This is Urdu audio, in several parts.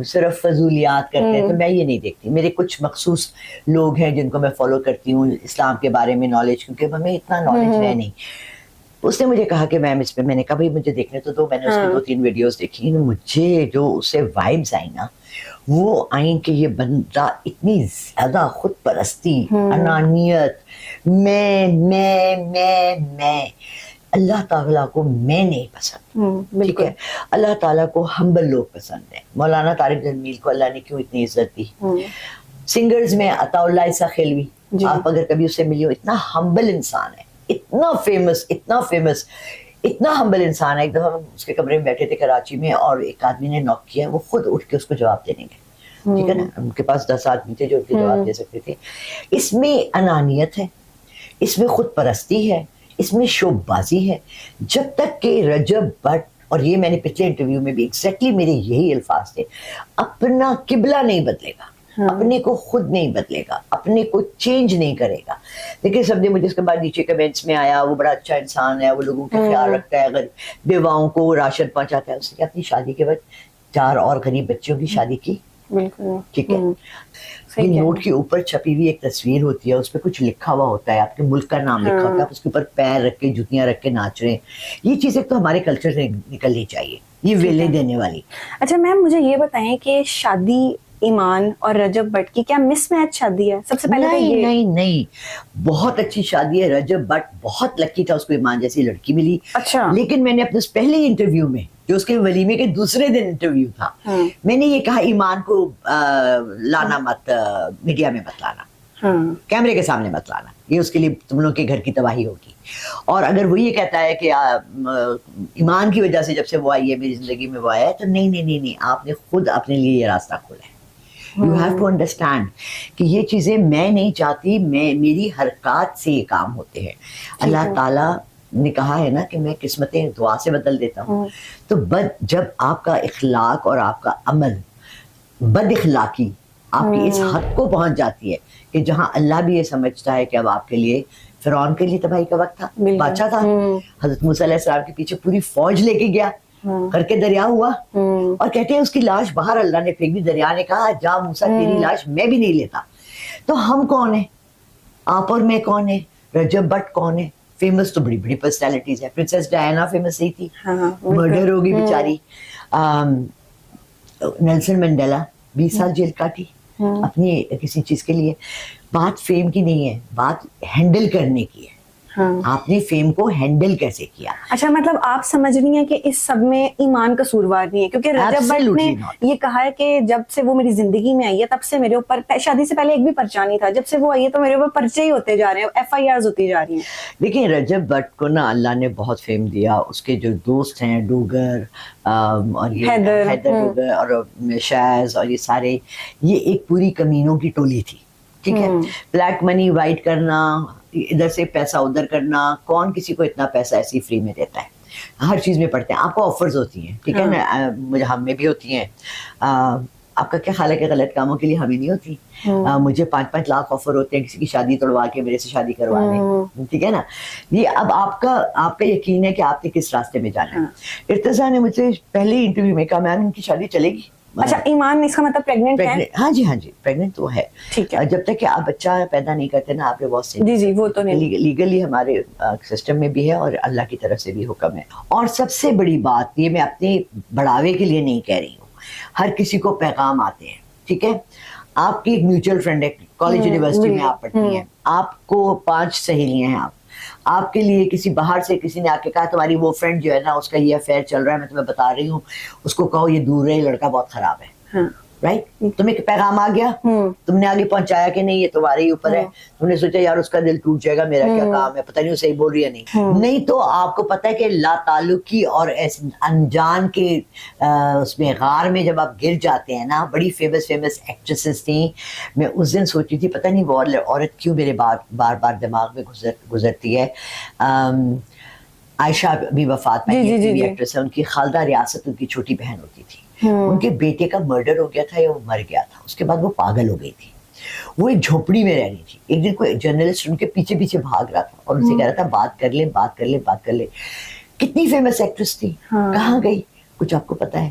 صرف فضولیات کرتے ہیں, تو میں یہ نہیں دیکھتی. میرے کچھ مخصوص لوگ ہیں جن کو میں فالو کرتی ہوں اسلام کے بارے میں نالج, کیونکہ ہمیں اتنا نالج ہے نہیں. اس نے مجھے کہا کہ میم اس پہ, میں نے کہا بھائی مجھے دیکھنے تو دو. میں نے اس کی 2-3 ویڈیوز دیکھی, مجھے جو اس سے وائبز آئی نا, وہ آئیں کہ یہ بندہ اتنی زیادہ خود پرستی, انانیت, میں اللہ تعالیٰ کو میں نہیں پسند, ٹھیک ہے. اللہ تعالیٰ کو ہمبل لوگ پسند ہیں. مولانا طارق جمیل کو اللہ نے کیوں اتنی عزت دی. سنگرز میں عطا اللہ عیسیٰ خیلوی, آپ اگر کبھی اس سے ملی ہو, اتنا ہمبل انسان ہے, اتنا فیمس, اتنا ہمبل انسان ہے. ایک دفعہ ہم اس کے کمرے میں بیٹھے تھے کراچی میں, اور ایک آدمی نے نوک کیا, وہ خود اٹھ کے اس کو جواب دینے گئے, ٹھیک ہے نا. ان کے پاس 10 آدمی تھے جو ان کے جواب دے سکتے تھے. اس میں انانیت ہے, اس میں خود پرستی ہے, اس میں شوب بازی ہے. جب تک کہ رجب بٹ, اور یہ میں نے پچھلے انٹرویو میں بھی ایگزیکٹلی میرے یہی الفاظ تھے, اپنا قبلہ نہیں بدلے گا, اپنے کو خود نہیں بدلے گا, اپنے کو چینج نہیں کرے گا. دیکھیں سب نے مجھے اس کے بعد نیچے کمنٹس میں آیا وہ بڑا اچھا انسان ہے, وہ لوگوں کا خیال رکھتا ہے, اگر بیواؤں کو راشن پہنچاتا ہے. اس نے اپنی شادی کے بعد 4 اور غریب بچوں کی شادی کی, ٹھیک ہے. یہ نوٹ کے اوپر چھپی ہوئی ایک تصویر ہوتی ہے, اس پہ کچھ لکھا ہوا ہوتا ہے, آپ کے ملک کا نام لکھا ہوتا ہے, اس کے اوپر پیر رکھ کے جوتیاں رکھ کے ناچ رہے ہیں. یہ چیزیں تو ہمارے کلچر سے نکلنی چاہیے, یہ ویلے دینے والی. اچھا میم مجھے یہ بتائیں کہ شادی ایمان اور رجب بٹ کی کیا مس میچ شادی ہے؟ سب سے پہلے نہیں, بہت اچھی شادی ہے. رجب بٹ بہت لکی تھا, اس کو ایمان جیسی لڑکی ملی. اچھا. لیکن میں نے اپنے پہلے انٹرویو میں, جو اس کے ولیمے کے دوسرے دن انٹرویو تھا, میں نے یہ کہا ایمان کو لانا مت, میڈیا میں مت لانا, کیمرے کے سامنے مت لانا, یہ اس کے لیے تم لوگ کے گھر کی تباہی ہوگی. اور اگر وہ یہ کہتا ہے کہ ایمان کی وجہ سے جب سے وہ آئی ہے میری زندگی میں, وہ آیا ہے, تو نہیں, آپ نے خود اپنے لیے یہ راستہ کھولا ہے. You have to understand کہ یہ چیزیں میں نہیں چاہتی, میری حرکات سے یہ کام ہوتے ہیں. اللہ تعالیٰ نے کہا ہے نا کہ میں قسمتیں دعا سے بدل دیتا ہوں. تو جب آپ کا اخلاق اور آپ کا عمل, بد اخلاقی آپ کی اس حد کو پہنچ جاتی ہے کہ جہاں اللہ بھی یہ سمجھتا ہے کہ اب آپ کے لیے, فرعون کے لیے تباہی کا وقت تھا, بادشاہ تھا, حضرت موسیٰ علیہ السلام کے پیچھے پوری فوج لے کے گیا, کر کے دریا ہوا, اور کہتے ہیں اس کی لاش باہر اللہ نے پھینک دی. دریا نے کہا جا موسیٰ, تیری لاش میں بھی نہیں لیتا. تو ہم کون ہیں, آپ اور میں کون ہیں, رجب بٹ کون ہے؟ فیمس تو بڑی بڑی پرسنالٹیز ہیں. پرنسس ڈائنا فیمس نہیں تھی, مرڈر ہوگی بیچاری. نیلسن منڈیلا 20 سال جیل کاٹی اپنی کسی چیز کے لیے. بات فیم کی نہیں ہے, بات ہینڈل کرنے کی ہے. آپ نے فیم کو ہینڈل کیسے کیا. اچھا مطلب آپ سمجھ رہی ہیں کہ اس سب میں ایمان قصوروار نہیں ہے, کیونکہ رجب بٹ نے یہ کہا ہے کہ جب سے وہ میری زندگی میں آئی ہے تب سے میرے اوپر, شادی سے پہلے ایک بھی پرچہ نہیں تھا, جب سے وہ آئی ہے تو میرے اوپر پرچے ہی ہوتے جا رہے ہیں, FIRs ہوتی جا رہی ہیں. دیکھیں رجب بٹ کو نا اللہ نے بہت فیم دیا. اس کے جو دوست ہیں ڈوگر اور حیدر ڈوگر اور شاز اور یہ سارے, یہ ایک پوری کمینوں کی ٹولی تھی, ٹھیک ہے. بلیک منی وائٹ کرنا, ادھر سے پیسہ ادھر کرنا, کون کسی کو اتنا پیسہ ایسی فری میں دیتا ہے. ہر چیز میں پڑھتے ہیں, آپ کو آفرز ہوتی ہیں, ٹھیک ہے نا, مجھے ہم میں بھی ہوتی ہیں. آپ کا کیا خیال ہے کہ غلط کاموں کے لیے ہمیں نہیں ہوتی؟ مجھے 5-5 لاکھ آفر ہوتے ہیں کسی کی شادی توڑوا کے میرے سے شادی کروا لیں, ٹھیک ہے نا. یہ اب آپ کا یقین ہے کہ آپ نے کس راستے میں جانا ہے. ارتضیٰ نے مجھ سے پہلے انٹرویو میں کہا میم ان کی شادی چلے گی. اچھا ایمان اس کا مطلب پریگننٹ ہے؟ ہاں جی پریگننٹ تو ہے. جب تک کہ آپ بچہ پیدا نہیں کرتے نا, آپ کے بہت سے جی وہ تو لیگلی ہمارے سسٹم میں بھی ہے اور اللہ کی طرف سے بھی حکم ہے. اور سب سے بڑی بات, یہ میں اپنے بڑھاوے کے لیے نہیں کہہ رہی ہوں, ہر کسی کو پیغام آتے ہیں, ٹھیک ہے. آپ کی ایک میوچل فرینڈ ہے, کالج یونیورسٹی میں آپ پڑھتی ہیں, آپ کو 5 سہیلیاں ہیں, آپ کے لیے کسی باہر سے کسی نے آ کے کہا تمہاری وہ فرینڈ جو ہے نا اس کا یہ افیئر چل رہا ہے, میں تمہیں بتا رہی ہوں, اس کو کہو یہ دور رہے, لڑکا بہت خراب ہے, رائٹ. تمہیں پیغام آ گیا, تم نے آگے پہنچایا کہ نہیں, یہ تمہارے ہی اوپر ہے. تم نے سوچا یار اس کا دل ٹوٹ جائے گا, میرا کیا کام ہے, پتہ نہیں وہ صحیح بول رہی ہے نہیں تو آپ کو پتہ ہے کہ لا تعلقی اور انجان کے اس میں غار میں جب آپ گر جاتے ہیں نا. بڑی فیمس ایکٹریسز تھیں. میں اس دن سوچی تھی پتہ نہیں وہ عورت کیوں میرے بار بار دماغ میں گزرتی ہے. عائشہ بھی وفات پائی, ایکٹریس ہے, ان کی خالدہ ریاست ان کی چھوٹی بہن ہوتی تھی. ان کے بیٹے کا مرڈر ہو گیا تھا یا وہ مر گیا تھا, اس کے بعد وہ پاگل ہو گئی تھی. وہ ایک جھونپڑی میں رہنی تھی. ایک دن کوئی جرنلسٹ ان کے پیچھے بھاگ رہا تھا اور ان سے کہہ رہا تھا بات کر لیں. کتنی فیمس ایکٹریس تھی, کہاں گئی, کچھ آپ کو پتا ہے؟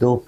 2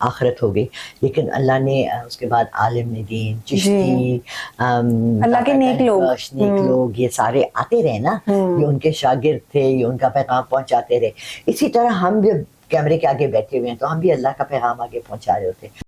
آخرت ہو گئی. لیکن اللہ نے اس کے بعد عالم دین, چشتی, اللہ کے نیک لوگ یہ سارے آتے رہے نا, یہ ان کے شاگرد تھے, یہ ان کا پیغام پہنچاتے رہے. اسی طرح ہم جب کیمرے کے آگے بیٹھے ہوئے ہیں تو ہم بھی اللہ کا پیغام آگے پہنچا رہے ہوتے ہیں.